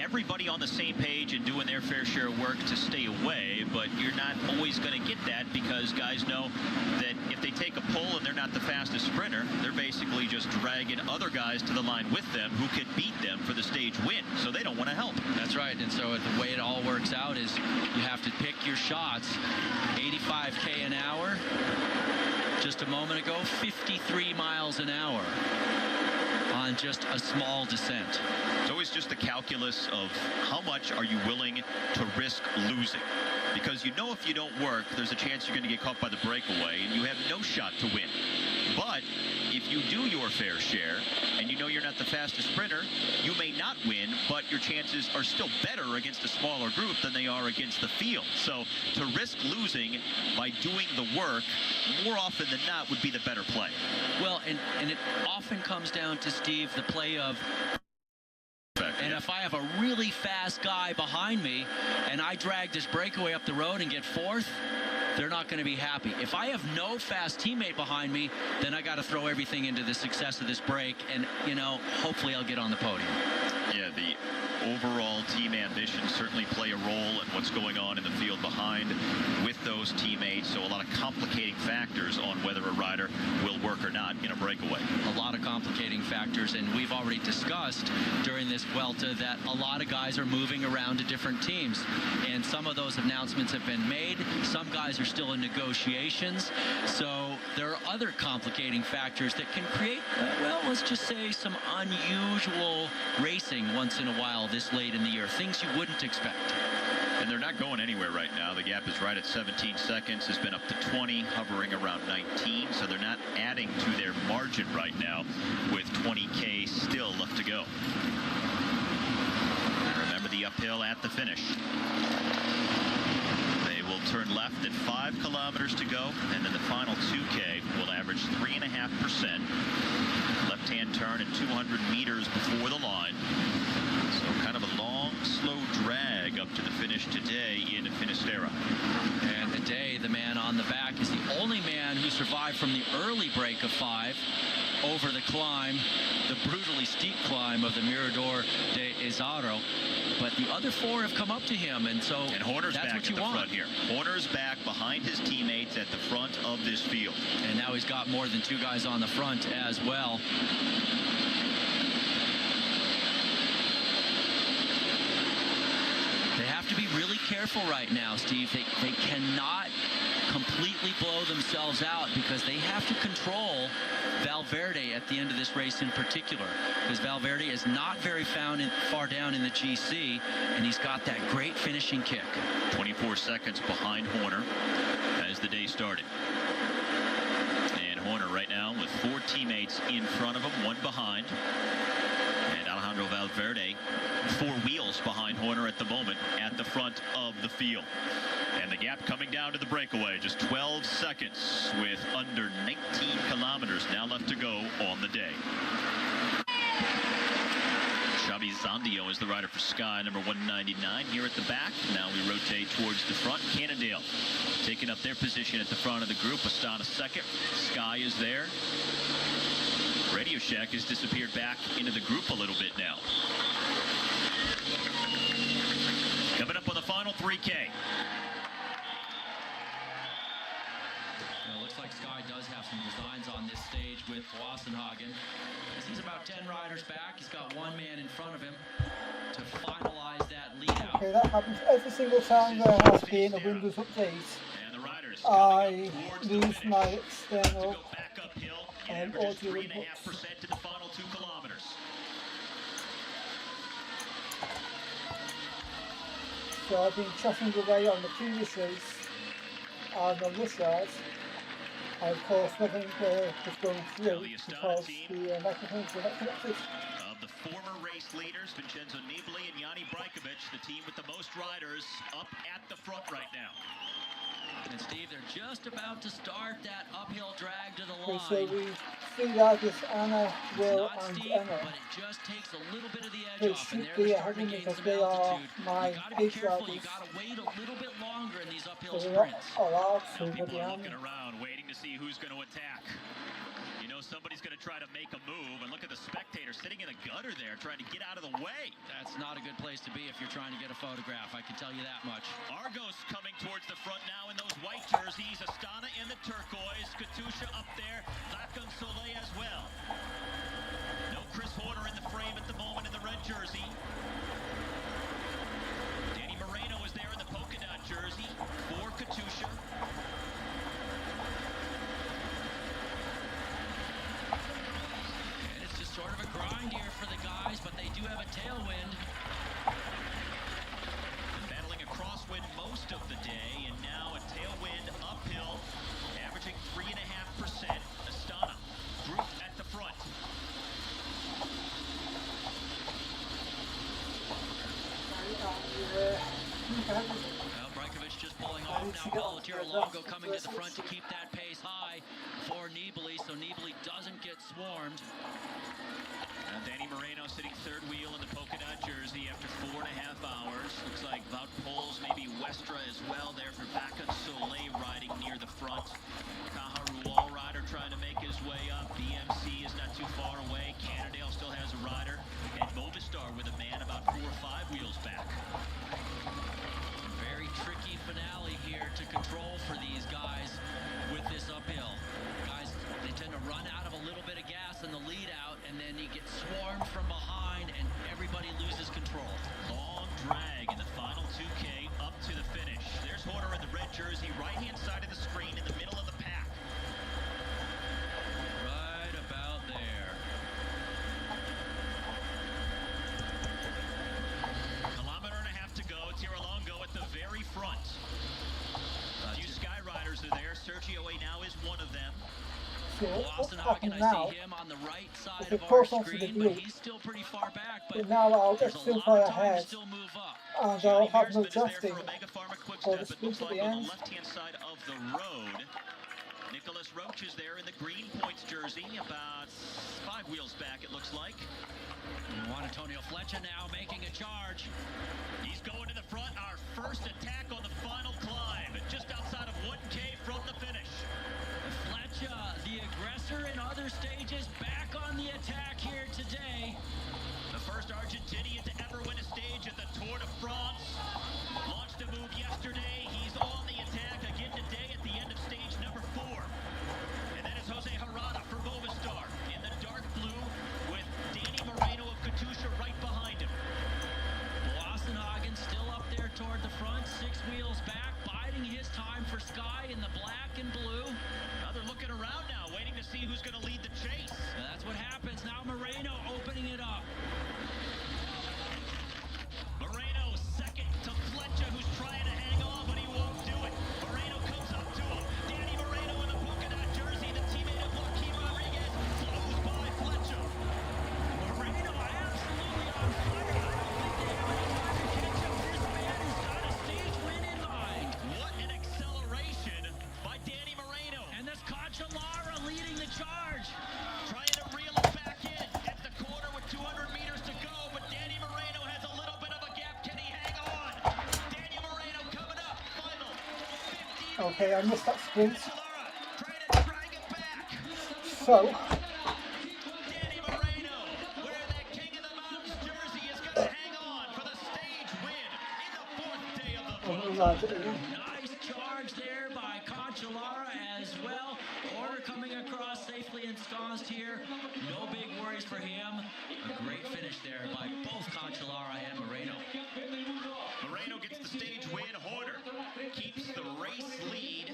everybody on the same page and doing their fair share of work to stay away, but you're not always going to get that because guys know that if they take a pull and they're not the fastest sprinter, they're basically just dragging other guys to the line with them who could beat them for the stage win, so they don't want to help. That's right, and so the way it all works out is you have to pick your shots. 85K an hour. Just a moment ago, 53 miles an hour on just a small descent. It's always just the calculus of how much are you willing to risk losing. Because you know if you don't work, there's a chance you're going to get caught by the breakaway and you have no shot to win. But if you do your fair share and you know you're not the fastest sprinter, you may not win, but your chances are still better against a smaller group than they are against the field. So to risk losing by doing the work, more often than not, would be the better play. Well, and it often comes down to, Steve, the play of... And if I have a really fast guy behind me and I drag this breakaway up the road and get fourth, they're not going to be happy. If I have no fast teammate behind me, then I got to throw everything into the success of this break, and, you know, hopefully I'll get on the podium. Yeah, the overall team ambitions certainly play a role in what's going on in the field behind with those teammates, so a lot of complicating factors on whether a rider will work or not in a breakaway. A lot of complicating factors, and we've already discussed during this Vuelta that a lot of guys are moving around to different teams, and some of those announcements have been made. Some guys are still in negotiations, so there are other complicating factors that can create, well, let's just say some unusual racing once in a while this late in the year, things you wouldn't expect. And they're not going anywhere right now. The gap is right at 17 seconds. It's been up to 20, hovering around 19. So they're not adding to their margin right now with 20K still left to go. And remember the uphill at the finish. They will turn left at 5 kilometers to go. And then the final 2K will average 3.5%. Left-hand turn at 200 meters before the line. So kind of a long, slow drag up to the finish today in Finisterre. And today, the man on the back is the only man who survived from the early break of 5 over the climb, the brutally steep climb of the Mirador de Izaro. But the other 4 have come up to him, and so Horner's that's back what you at the want. front here. Horner's back behind his teammates at the front of this field. And now he's got more than 2 guys on the front as well. To be really careful right now, Steve. They cannot completely blow themselves out because they have to control Valverde at the end of this race in particular, because Valverde is not very far down in the GC, and he's got that great finishing kick. 24 seconds behind Horner as the day started. And Horner right now with 4 teammates in front of him, 1 behind. And Alejandro Valverde 4 wheels behind Horner at the moment at the front of the field. And the gap coming down to the breakaway, just 12 seconds with under 19 kilometers now left to go on the day. Xabi Zondio is the rider for Sky, number 199 here at the back. Now we rotate towards the front. Cannondale taking up their position at the front of the group. Astana second. Sky is there. Radio Shack has disappeared back into the group a little bit now. Coming up on the final 3K. Well, it looks like Sky does have some designs on this stage with Wassenhagen. He's about 10 riders back. He's got 1 man in front of him to finalize that lead out. Okay, that happens every single time there has been a Windows update. I lose my external and audio inputs. To the final 2 kilometers. So I've been chatting away on the previous race and on this ride. And of course nothing was going through because the microphones were not connected. Of the former race leaders, Vincenzo Nibali and Yanni Brajkovic, the team with the most riders up at the front right now. And Steve, they're just about to start that uphill drag to the line. Okay, so we see riders Anna, Will and steep, Emma. but it just takes a little bit of the edge They off, and should they're be starting ahead to gain because some they are altitude. my You gotta be big careful. riders. You gotta wait a little bit longer in these uphill So they're not sprints. allowed to Now go people are behind looking me. around, waiting to see who's going to attack. You know know somebody's going to try to make a move, and look at the spectator sitting in the gutter there trying to get out of the way. That's not a good place to be if you're trying to get a photograph, I can tell you that much. Argos coming towards the front now in those white jerseys. Astana in the turquoise. Katusha up there. Lacan Soleil as well. No Chris Horner in the frame at the moment in the red jersey. Danny Moreno is there in the polka dot jersey for Katusha. And it's just sort of a grind here for the guys, but they do have a tailwind. Battling a crosswind most of the day, and now a tailwind uphill, averaging 3.5%. Astana grouped at the front. Well, Brajkovic just pulling off now. Volunteer Longo coming to the front to keep that pace high for Nibali, so Nibali doesn't get swarmed. And Danny Moreno sitting third wheel in the polka dot jersey after 4.5 hours. Looks like Wout Poels, maybe Westra as well there for Lacan Soleil riding near the front. Kaharu Allrider trying to make his way up. BMC is not too far away. Cannondale still has a rider. And Movistar with a man about 4 or 5 wheels back. Very tricky finale here to control for these guys with this uphill. Guys, they tend to run out of a little bit of gas in the lead out, and then you get swarmed from behind, and everybody loses control. Long drag in the final 2K up to the finish. There's Horner in the red jersey, right-hand side of the screen in the middle of the pack. Right about there. Kilometer and a half to go. Tiralongo at the very front. A few Skyriders are there. Sergio A now is one of them. So what's Hagen, happened I now see him on the right side is of they our cross onto the screen, blue. but he's still pretty far back. But now I'll there's get a still lot far of time ahead, to still move up. and Johnny I'll have no Hairsman is there adjusting for Omega Pharma Quick for the Step. It looks sprint at like the on end. the left-hand side of the road. Nicholas Roach is there in the green points jersey, about 5 wheels back it looks like. Juan Antonio Flecha now making a charge. He's going to the front. Our first attack on the final climb, just outside of 1K from the finish. Flecha, the aggressor in other stages, back on the attack here today. The first Argentinian to ever win a stage at the Tour de France. Launched a move yesterday. He's on the attack again today at the end of stage number 4. And that is Jose Herrada for Movistar in the dark blue with Danny Moreno of Katusha right behind him. Hagen still up there toward the front, 6 wheels back, biding his time for Sky in the black and blue. Now they're looking around now, waiting to see who's going to lead the chase. That's what happens. Now Moreno opening it up. Moreno second to Flecha, who's trying to hang on, but he won't do it. Moreno comes up to him. Danny Moreno in the polka dot jersey, the teammate of Joaquin Rodriguez, blows by Flecha. Moreno absolutely on fire. I don't think they have any time to catch up. This man has got a stage win in mind. What an acceleration by Danny Moreno. And that's Cancellara leading the charge. Trying to reel it back in at the corner with 200 meters to go, but Danny Moreno has a little bit of a gap. Can he hang on? Danny Moreno coming up, final 50. Okay, I missed that sprint. Cancellara trying to drag it back. So Danny Moreno, wearing that King of the Mountains jersey, is going to hang on for the stage win in the 4th day of the Vuelta. Nice charge there by Cancellara as well. Order coming across safely ensconced here. No big worries for him. A great finish there by both Cancellara and Moreno. Moreno gets the stage win. Horner keeps the race lead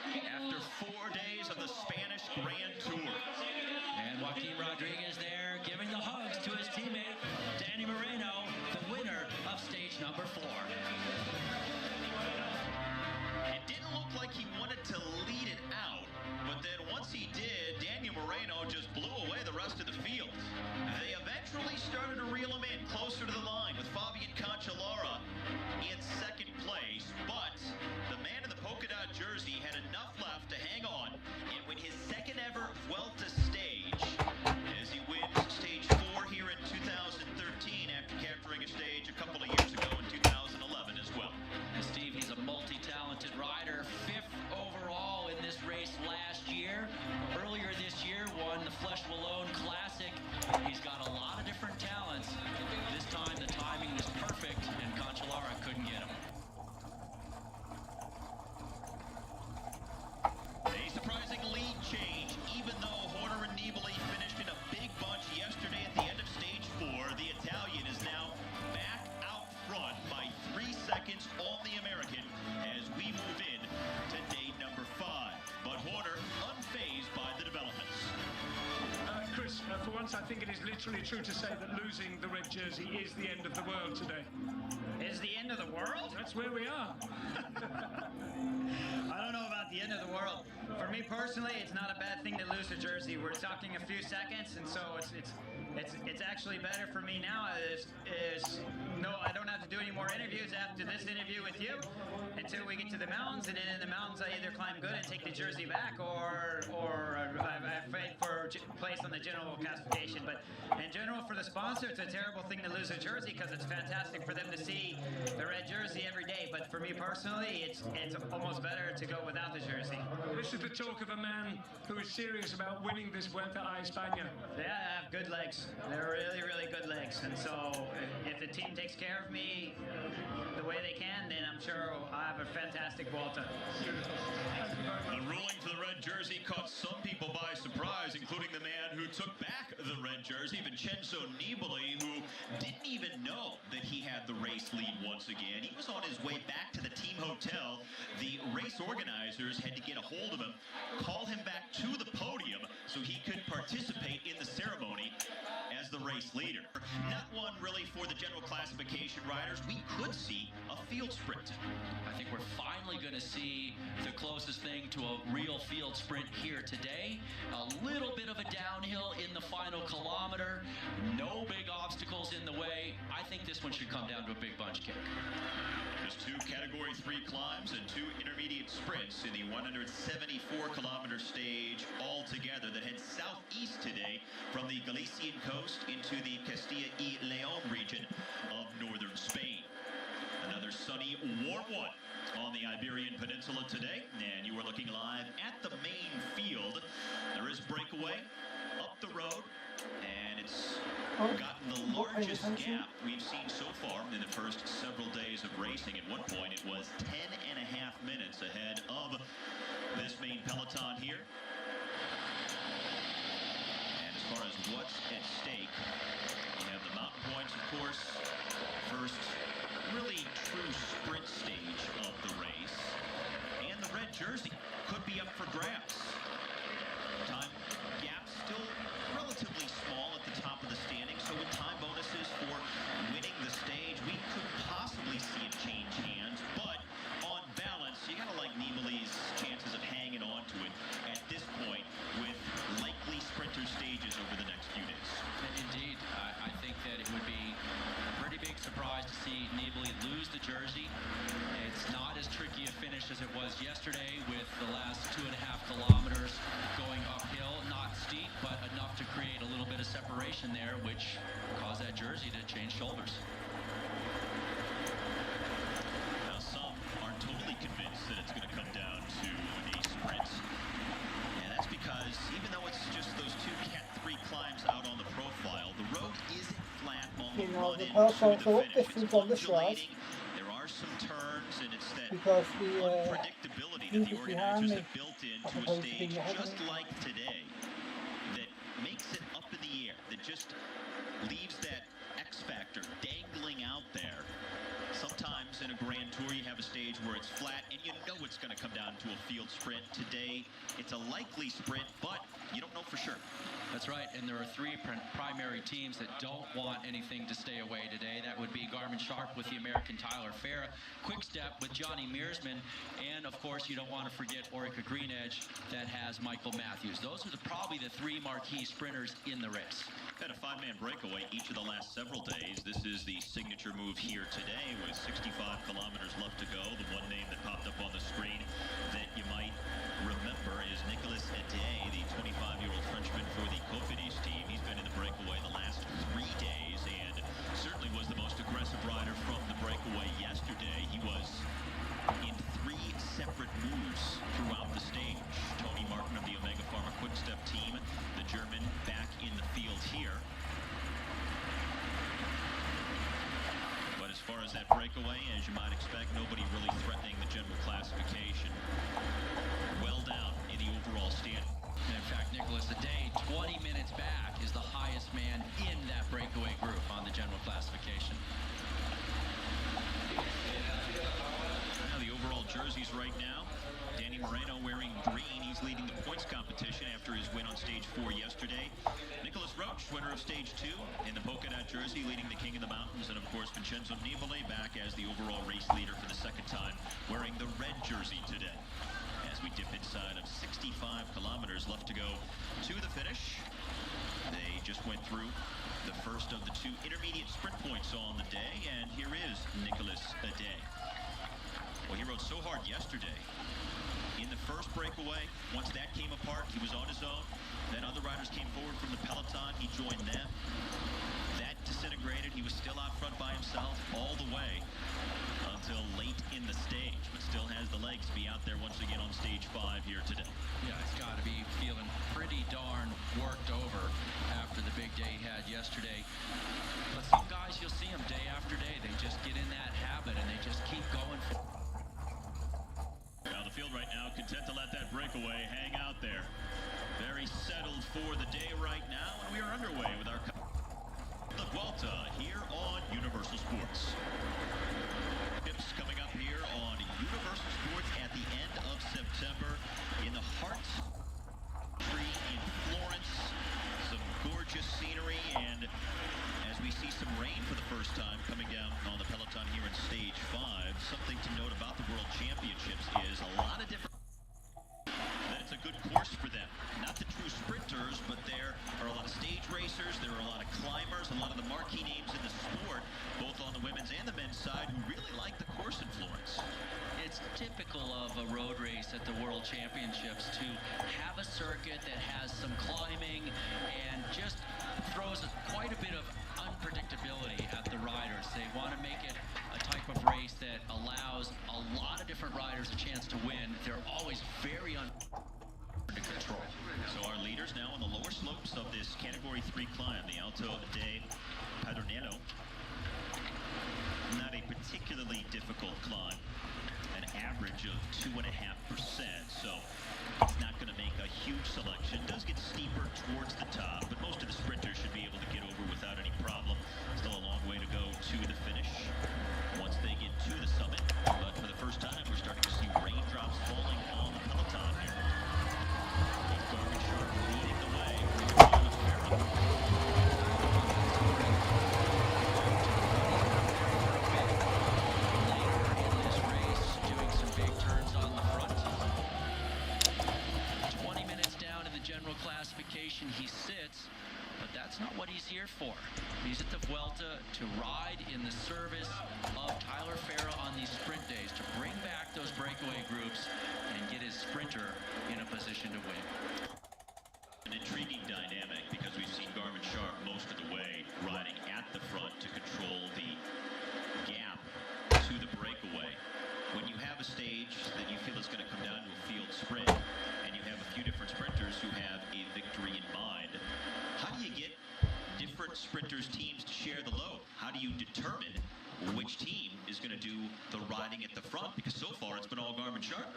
after 4 days of the Spanish Grand Tour. And Joaquin Rodriguez there giving the hugs to his teammate, Danny Moreno, the winner of stage number 4. It didn't look like he wanted to lead it out, but then once he did, Daniel Moreno just blew away the rest of the field. They eventually started to reel him in closer to the line. true to say that losing the red jersey is the end of the world today? Is the end of the world? That's where we are. I don't know about the end of the world. For me personally, it's not a bad thing to lose a jersey. We're talking a few seconds, and so it's actually better for me now. No, I don't have to do any more interviews after this interview with you until we get to the mountains, and then in the mountains I either climb good and take the jersey back, or I fight for place on the general classification. But in general, for the sponsor, it's a terrible thing to lose a jersey because it's fantastic for them to see the red jersey every day. But for me personally, it's almost better to go without the jersey. This is the talk of a man who is serious about winning this Vuelta a España. Yeah, I have good legs. They're really, really good legs. And so if the team takes care of me the way they can, then I'm sure I'll have a fantastic Vuelta. The ruling for the red jersey caught some people by surprise, including the man who took back the red jersey, Vincenzo Nibali, who didn't even know that he had the race lead once again. He was on his way back to the team hotel. The race organizers had to get a hold of him, call him back to the podium so he could participate in the ceremony as the race leader. Not one really for the general classification riders. We could see a field sprint. I think we're finally going to see the closest thing to a real field sprint here today. A little bit of a downhill in the final kilometer. No big obstacles in the way. I think this one should come down to a big bunch kick. Just 2 Category 3 climbs and 2 intermediate sprints in the 174-kilometer stage altogether that heads southeast today from the Galician coast into the Castilla y León region of northern Spain. Another sunny, warm one on the Iberian Peninsula today, and you are looking live at the main field. There is breakaway up the road, and it's gotten the largest gap we've seen so far in the first several days of racing. At one point, it was 10.5 minutes ahead of this main peloton here. And as far as what's at stake, you have the mountain points, of course. First really true sprint stage of the race. And the red jersey could be up for grabs. Time gap still relatively small at the top of the standing, so with time bonuses for winning the stage, we could possibly see it change hands. But on balance, you gotta like Nibali's chances of hanging on to it at this point with likely sprinter stages over the next few days. Indeed, I think that it would be a pretty big surprise to see Nibali lose the jersey. It's not as tricky a finish as it was yesterday with the last 2.5 kilometers going uphill. Not steep, but enough to create a little bit of separation there, which caused that jersey to change shoulders. Now, some aren't totally convinced that it's going to come down to a sprint. And that's because even though it's just those 2 Cat 3 climbs out on the profile, the road isn't flat on the run into the finish. It's undulating. There are some turns, and it's that unpredictability that the organizers have built into a stage just like today that makes it up in the air, that just leaves that X factor dangling out there. Sometimes in a Grand Tour you have a stage where it's flat and you know it's going to come down to a field sprint. Today it's a likely sprint, but you don't know for sure. That's right, and there are 3 primary teams that don't want anything to stay away today. That would be Garmin Sharp with the American Tyler Farah, Quick Step with Johnny Mearsman, and of course you don't want to forget Orica Green Edge that has Michael Matthews. Those are probably the 3 marquee sprinters in the race. Had a 5-man breakaway each of the last several days. This is the signature move here today with 65 kilometers left to go. The one name that popped up on the screen that you might remember is Nicolas Ede, the 25-year-old Frenchman for the Cofidis team. He's been in the breakaway the last 3 days and certainly was the most aggressive rider from the breakaway yesterday. He was in 3 separate moves throughout the stage. Tony Martin of the Omega Pharma Quick Step team, the German, back in the field here. But as far as that breakaway, as you might expect, nobody really threatening the general classification. Well down in the overall standing. And in fact, Nicolas Ede, 20 minutes back, is the highest man in that breakaway group on the general classification. Now the overall jerseys right now, Danny Moreno wearing green. He's leading the points competition after his win on stage 4 yesterday. Nicholas Roach, winner of stage 2 in the polka dot jersey, leading the King of the Mountains. And of course, Vincenzo Nibali back as the overall race leader for the second time, wearing the red jersey today. As we dip inside of 65 kilometers left to go to the finish. They just went through the first of the 2 intermediate sprint points on the day, and here is Nicholas Aday. Well, he rode so hard yesterday. In the first breakaway, once that came apart, he was on his own. Then other riders came forward from the peloton. He joined them. That disintegrated. He was still out front by himself all the way until late in the stage, but still has the legs to be out there once again on stage 5 here today. Yeah, he's got to be feeling pretty darn worked over after the big day he had yesterday. But some guys, you'll see them day after day. They just get in that habit and they just keep going. Now the field right now, content to let that breakaway hang out there. Very settled for the day right now, and we are underway with our the Vuelta here on Universal Sports. Tips coming up here on Universal Sports at the end of September in the heart tree in Florence. Some gorgeous scenery, and as we see some rain for the first time coming down on the peloton here in stage 5, something to note about the World Championships is a lot of different. That it's a good course for them. Not the true sprinters, but there are a lot of stage racers, there are a lot of climbers, a lot of the marquee names in the sport, both on the women's and the men's side, who really like the course in Florence. It's typical of a road race at the World Championships to have a circuit that has some climbing and just throws quite a bit of unpredictability at the riders. They want to make it a type of race that allows a lot of different riders a chance to win. They're always very under control. So our leaders now on the lower slopes of this Category 3 climb, the Alto de Padronello. Not a particularly difficult climb, an average of 2.5%, so it's not going to make a huge selection. It does get steeper towards the top, but most of the sprinters should be able to get over without any problem. Still a long way to go to the finish once they get to the summit, but for the first time we're starting to see raindrops falling on the peloton here. Garmin Sharp leading the way. Classification, he sits, but that's not what he's here for. He's at the Vuelta to ride in the service of Tyler Farah on these sprint days, to bring back those breakaway groups and get his sprinter in a position to win. An intriguing dynamic, because we've seen Garmin Sharp most of the way riding at the front to control the gap to the breakaway. When you have a stage that you feel is going to come down to a field sprint, and you have a few different sprinters who have a victory in mind, how do you get different sprinters' teams to share the load? How do you determine which team is going to do the riding at the front? Because so far it's been all Garmin Sharp.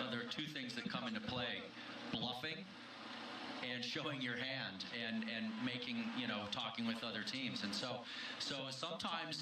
Well, there are two things that come into play: bluffing and showing your hand, and making, talking with other teams. And so sometimes